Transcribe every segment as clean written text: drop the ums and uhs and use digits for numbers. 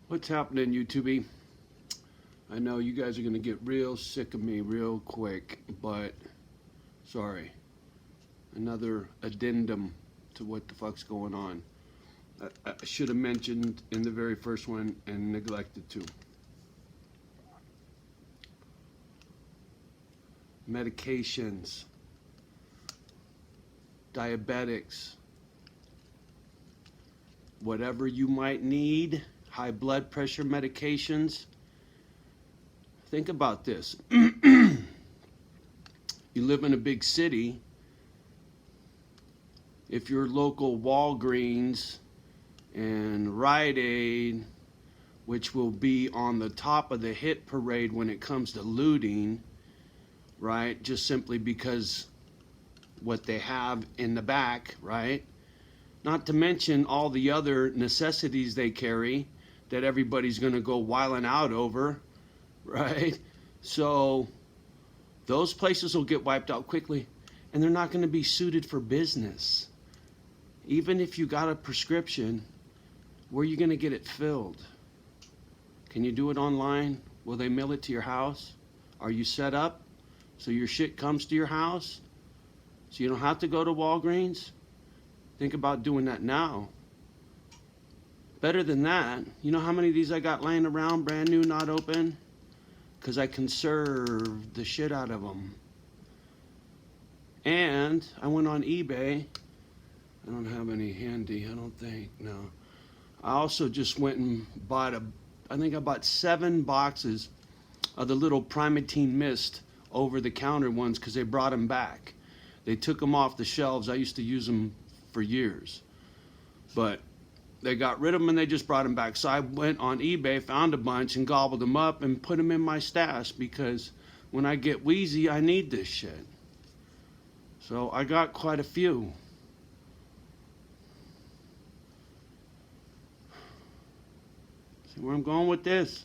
What's happening, YouTube? I know you guys are going to get real sick of me real quick, but sorry. Another addendum to what the fuck's going on. I should have mentioned in the very first one and neglected to. Medications, diabetics, whatever you might need, high blood pressure medications. Think about this. You live in a big city. If your local Walgreens and Rite Aid, which will be on the top of the hit parade when it comes to looting, right? Just simply because what they have in the back, right? Not to mention all the other necessities they carry that everybody's going to go wiling out over, right? So those places will get wiped out quickly, and they're not going to be suited for business. Even if you got a prescription, where are you going to get it filled? Can you do it online? Will they mail it to your house? Are you set up so your shit comes to your house so you don't have to go to Walgreens? Think about doing that now. Better than that, you know how many of these I got laying around, brand new, not open? Because I conserved the shit out of them. And I went on eBay. I don't have any handy, I don't think, no. I also just went and bought I think I bought 7 boxes of the little Primatine Mist over-the-counter ones because they brought them back. They took them off the shelves. I used to use them for years. But they got rid of them and they just brought them back. So I went on eBay, found a bunch and gobbled them up and put them in my stash because when I get wheezy, I need this shit. So I got quite a few. See where I'm going with this?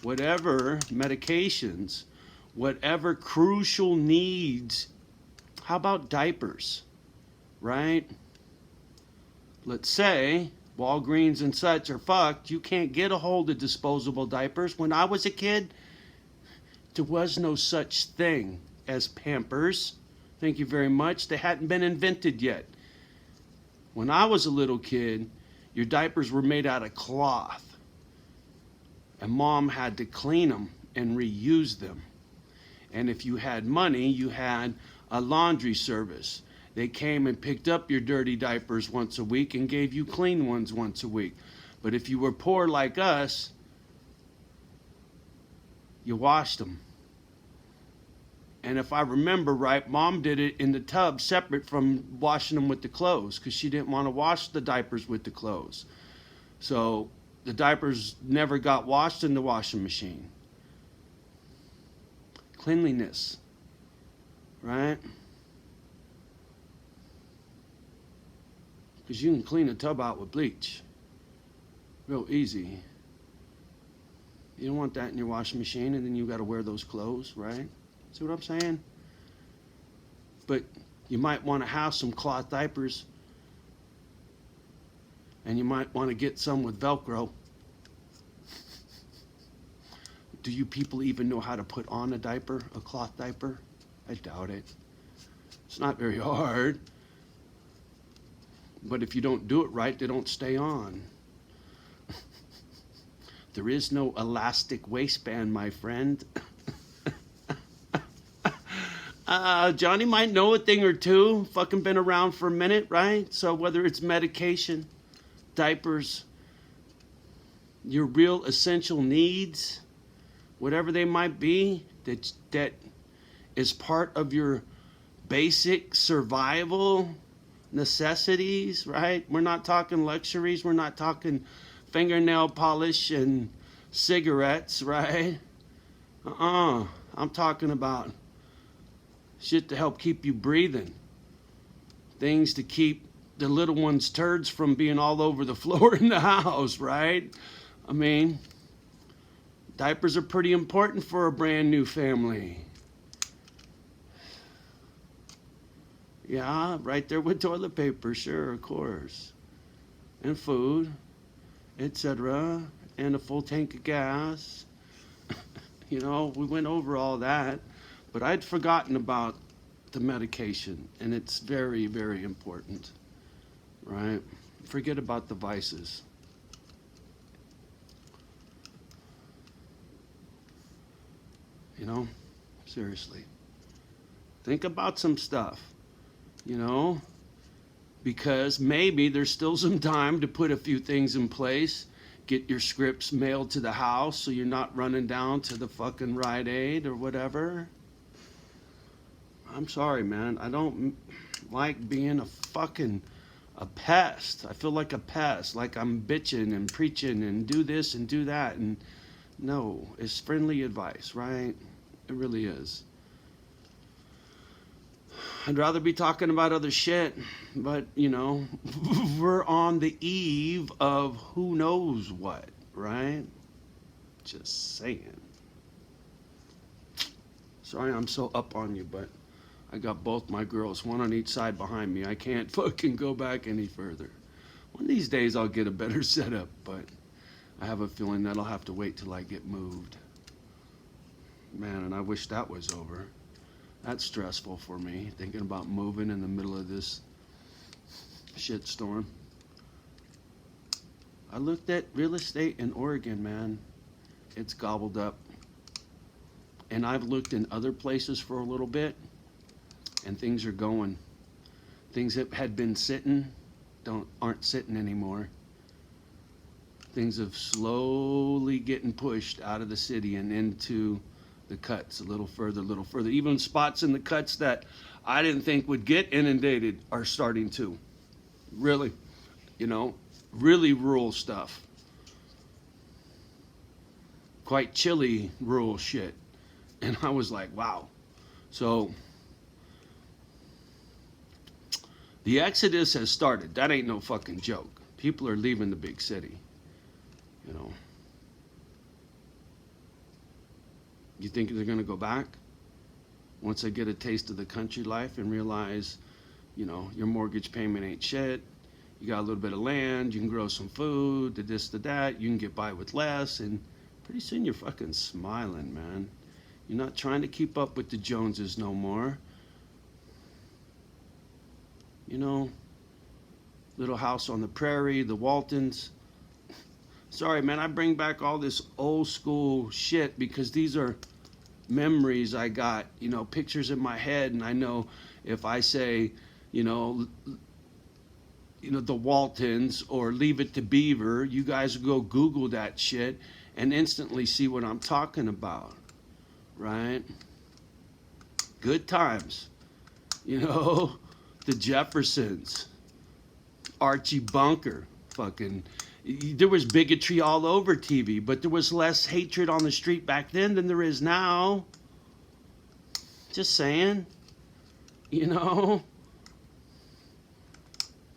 Whatever medications, whatever crucial needs. How about diapers, right? Let's say Walgreens and such are fucked. You can't get a hold of disposable diapers. When I was a kid, there was no such thing as Pampers. Thank you very much. They hadn't been invented yet. When I was a little kid, your diapers were made out of cloth. And mom had to clean them and reuse them. And if you had money, you had a laundry service. They came and picked up your dirty diapers once a week and gave you clean ones once a week. But if you were poor like us, you washed them. And if I remember right, mom did it in the tub separate from washing them with the clothes because she didn't want to wash the diapers with the clothes. So the diapers never got washed in the washing machine. Cleanliness, right? Because you can clean a tub out with bleach. Real easy. You don't want that in your washing machine and then you got to wear those clothes, right? See what I'm saying? But you might want to have some cloth diapers and you might want to get some with Velcro. Do you people even know how to put on a diaper, a cloth diaper? I doubt it. It's not very hard. But if you don't do it right, they don't stay on. There is no elastic waistband, my friend. Johnny might know a thing or two. Fucking been around for a minute, right? So whether it's medication, diapers, your real essential needs, whatever they might be, that is part of your basic survival necessities, right? We're not talking luxuries. We're not talking fingernail polish and cigarettes, right? I'm talking about shit to help keep you breathing. Things to keep the little ones' turds from being all over the floor in the house, right? I mean, diapers are pretty important for a brand new family. Yeah, right there with toilet paper, sure, of course. And food, etc., and a full tank of gas. You know, we went over all that, but I'd forgotten about the medication, and it's very, very important, right? Forget about the vices. You know, seriously. Think about some stuff, you know, because maybe there's still some time to put a few things in place. Get your scripts mailed to the house so you're not running down to the fucking Rite Aid or whatever. I'm sorry, man. I don't like being a pest. I feel like a pest, like I'm bitching and preaching and do this and do that. And no, it's friendly advice, right? It really is. I'd rather be talking about other shit, but you know, we're on the eve of who knows what, right? Just saying. Sorry I'm so up on you, but I got both my girls, one on each side behind me. I can't fucking go back any further. One of these days I'll get a better setup, but I have a feeling that'll have to wait till I get moved. Man, and I wish that was over. That's stressful for me, thinking about moving in the middle of this shitstorm. I looked at real estate in Oregon, man. It's gobbled up. And I've looked in other places for a little bit, and things are going. Things that had been sitting aren't sitting anymore. Things have slowly getting pushed out of the city and into the cuts a little further, Even spots in the cuts that I didn't think would get inundated are starting to. Really, you know, really rural stuff. Quite chilly rural shit. And I was like, wow. So the exodus has started. That ain't no fucking joke. People are leaving the big city, you know. You think they're going to go back once they get a taste of the country life and realize, you know, your mortgage payment ain't shit. You got a little bit of land, you can grow some food, the this, the that, you can get by with less, and pretty soon you're fucking smiling, man. You're not trying to keep up with the Joneses no more. You know, Little House on the Prairie, the Waltons. Sorry, man, I bring back all this old school shit because these are memories I got, you know, pictures in my head, and I know if I say, you know, the Waltons or Leave It to Beaver, you guys go Google that shit and instantly see what I'm talking about, right? Good times, you know, the Jeffersons, Archie Bunker, fucking. There was bigotry all over TV, but there was less hatred on the street back then than there is now. Just saying, you know.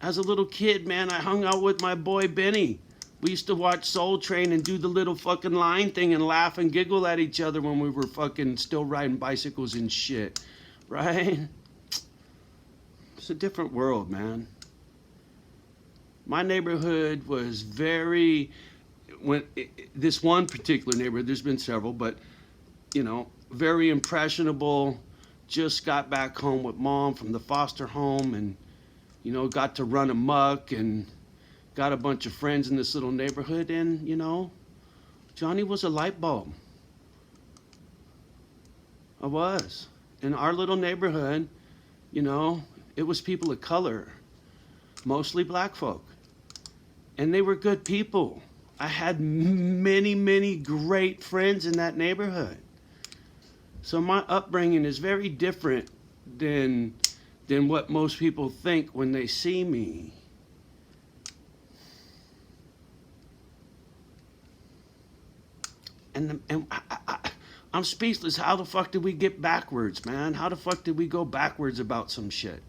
As a little kid, man, I hung out with my boy Benny. We used to watch Soul Train and do the little fucking line thing and laugh and giggle at each other when we were fucking still riding bicycles and shit, right? It's a different world, man. My neighborhood was this one particular neighborhood, there's been several, but, you know, very impressionable. Just got back home with mom from the foster home and, you know, got to run amok and got a bunch of friends in this little neighborhood. And, you know, Johnny was a light bulb. I was. In our little neighborhood, you know, it was people of color, mostly black folk. And they were good people. I had many, many great friends in that neighborhood. So my upbringing is very different than what most people think when they see me. And I'm speechless. How the fuck did we get backwards, man? How the fuck did we go backwards about some shit?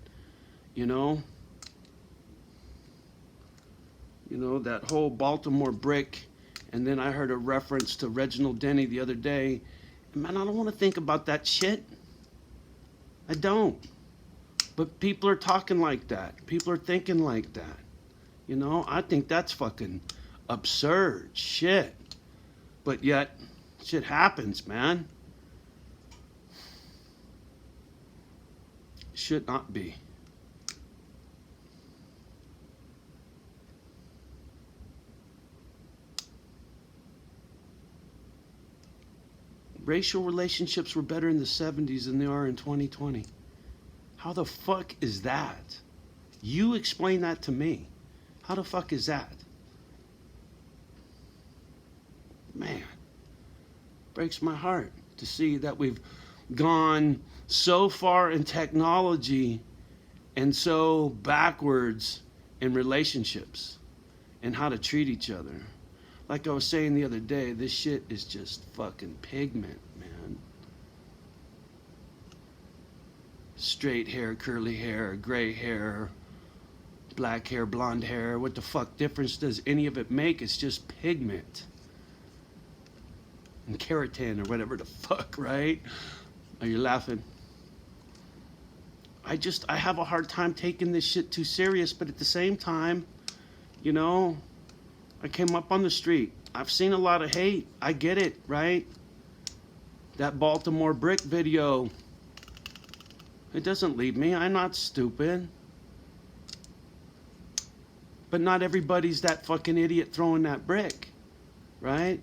You know? You know, that whole Baltimore brick, and then I heard a reference to Reginald Denny the other day. And man, I don't want to think about that shit. I don't. But people are talking like that. People are thinking like that. You know, I think that's fucking absurd shit. But yet, shit happens, man. Should not be. Racial relationships were better in the 70s than they are in 2020. How the fuck is that? You explain that to me. How the fuck is that? Man, breaks my heart to see that we've gone so far in technology and so backwards in relationships and how to treat each other. Like I was saying the other day, this shit is just fucking pigment, man. Straight hair, curly hair, gray hair, black hair, blonde hair. What the fuck difference does any of it make? It's just pigment. And keratin or whatever the fuck, right? Are you laughing? I have a hard time taking this shit too serious, but at the same time, you know, I came up on the street. I've seen a lot of hate. I get it, right? That Baltimore brick video, it doesn't leave me. I'm not stupid. But not everybody's that fucking idiot throwing that brick, right?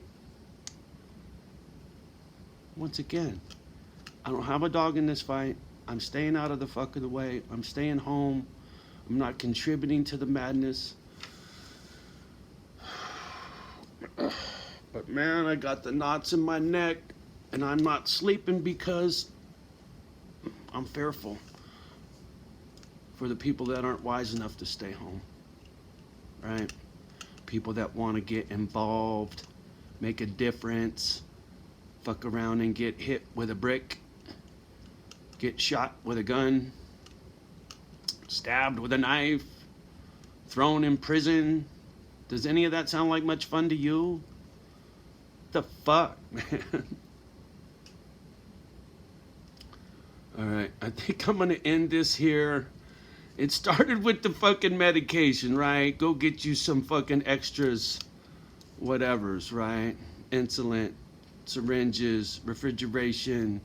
Once again, I don't have a dog in this fight. I'm staying out of the fuck of the way. I'm staying home. I'm not contributing to the madness. But man, I got the knots in my neck, and I'm not sleeping because I'm fearful for the people that aren't wise enough to stay home, right? People that want to get involved, make a difference, fuck around and get hit with a brick, get shot with a gun, stabbed with a knife, thrown in prison. Does any of that sound like much fun to you? The fuck, man? All right, I think I'm gonna end this here. It started with the fucking medication, right? Go get you some fucking extras, whatevers, right? Insulin, syringes, refrigeration.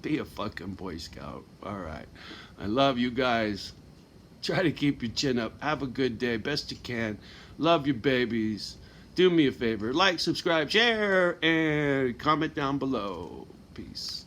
Be a fucking Boy Scout. All right, I love you guys. Try to keep your chin up. Have a good day, best you can. Love your babies. Do me a favor, like, subscribe, share, and comment down below. Peace.